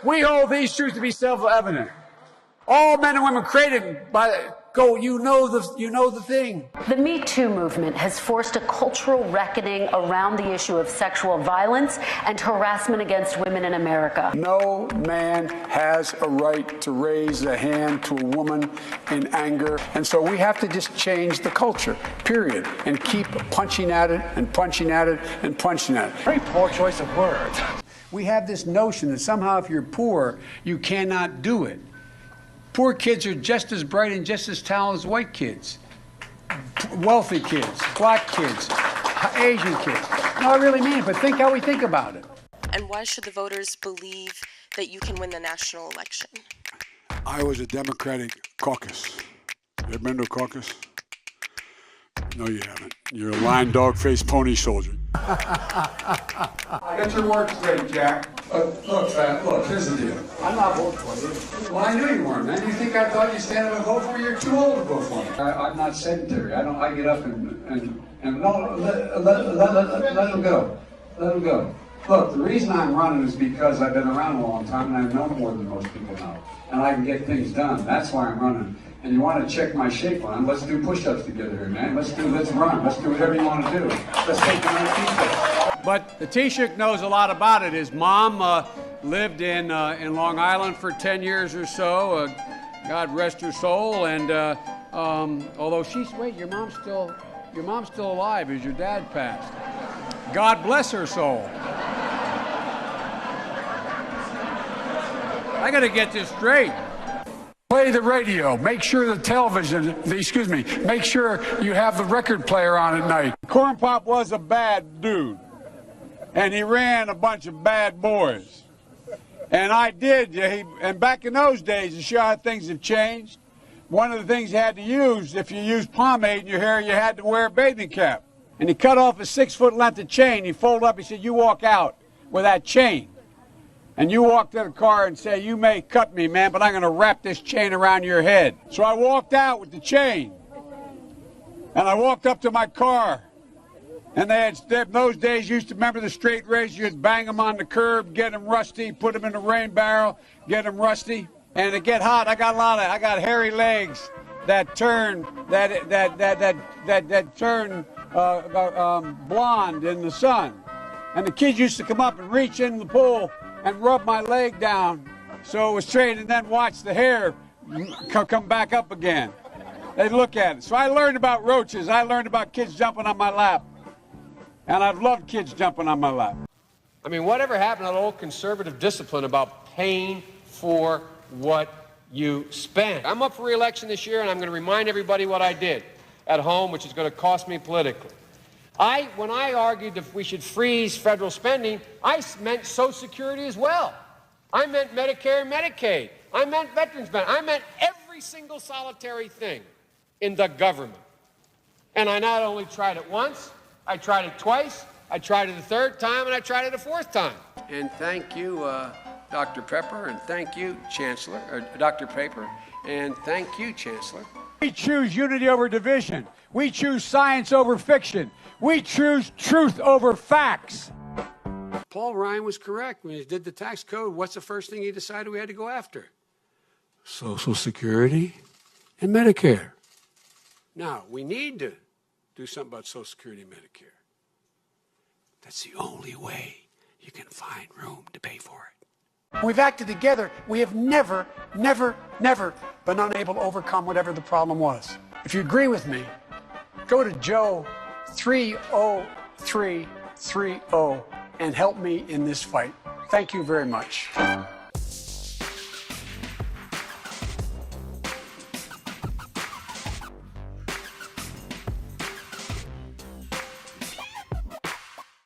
We hold these truths to be self-evident. All men and women created by you know the thing. The Me Too movement has forced a cultural reckoning around the issue of sexual violence and harassment against women in America. No man has a right to raise a hand to a woman in anger. And so we have to just change the culture, period, and keep punching at it and punching at it and punching at it. Very poor choice of words. We have this notion that somehow if you're poor, you cannot do it. Poor kids are just as bright and just as talented as white kids, wealthy kids, black kids, Asian kids. No, I really mean it, but think how we think about it. And why should the voters believe that you can win the national election? I was a Democratic caucus. You ever been to a caucus? No, you haven't. You're a lying, dog-faced pony soldier. I got your work straight, Jack. Look, here's the deal. I'm not voting for you. Well, I knew you weren't, man. You think I thought you'd stand up and vote for me? You're too old to vote for me. I'm not sedentary. I get up and no, let them go. Let them go. Look, the reason I'm running is because I've been around a long time and I know more than most people know. And I can get things done. That's why I'm running. And you want to check my shape on, let's do push-ups together here, man. Let's run. Let's do whatever you want to do. Let's take the T-shirt. But the Taoiseach knows a lot about it. His mom lived in Long Island for 10 years or so. God rest her soul. And although your mom's still alive as your dad passed. God bless her soul. I got to get this straight. Play the radio. Make sure make sure you have the record player on at night. Corn Pop was a bad dude, and he ran a bunch of bad boys. And and back in those days, to show how things have changed, one of the things you had to use, if you used pomade in your hair, you had to wear a bathing cap. And he cut off a 6-foot length of chain. He folded up, he said, you walk out with that chain. And you walk to the car and say, you may cut me, man, but I'm going to wrap this chain around your head. So I walked out with the chain. And I walked up to my car. And in those days, you used to remember the straight razor. You'd bang them on the curb, get them rusty, put them in the rain barrel, get them rusty. And it get hot. I got hairy legs that turn, blonde in the sun. And the kids used to come up and reach in the pool and rub my leg down so it was straight, and then watch the hair come back up again. They'd look at it. So I learned about roaches. I learned about kids jumping on my lap. And I've loved kids jumping on my lap. I mean, whatever happened to that old conservative discipline about paying for what you spend? I'm up for re-election this year, and I'm going to remind everybody what I did at home, which is going to cost me politically. When I argued that we should freeze federal spending, I meant Social Security as well. I meant Medicare and Medicaid. I meant veterans benefits. I meant every single solitary thing in the government. And I not only tried it once, I tried it twice, I tried it a third time, and I tried it a fourth time. And thank you, Dr. Pepper, and thank you, Chancellor, or Dr. Paper, and thank you, Chancellor. We choose unity over division. We choose science over fiction. We choose truth over facts. Paul Ryan was correct. When he did the tax code, what's the first thing he decided we had to go after? Social Security and Medicare. Now, we need to do something about Social Security and Medicare. That's the only way you can find room to pay for it. We've acted together. We have never been unable to overcome whatever the problem was. If you agree with me, go to Joe 30330 and help me in this fight. Thank you very much.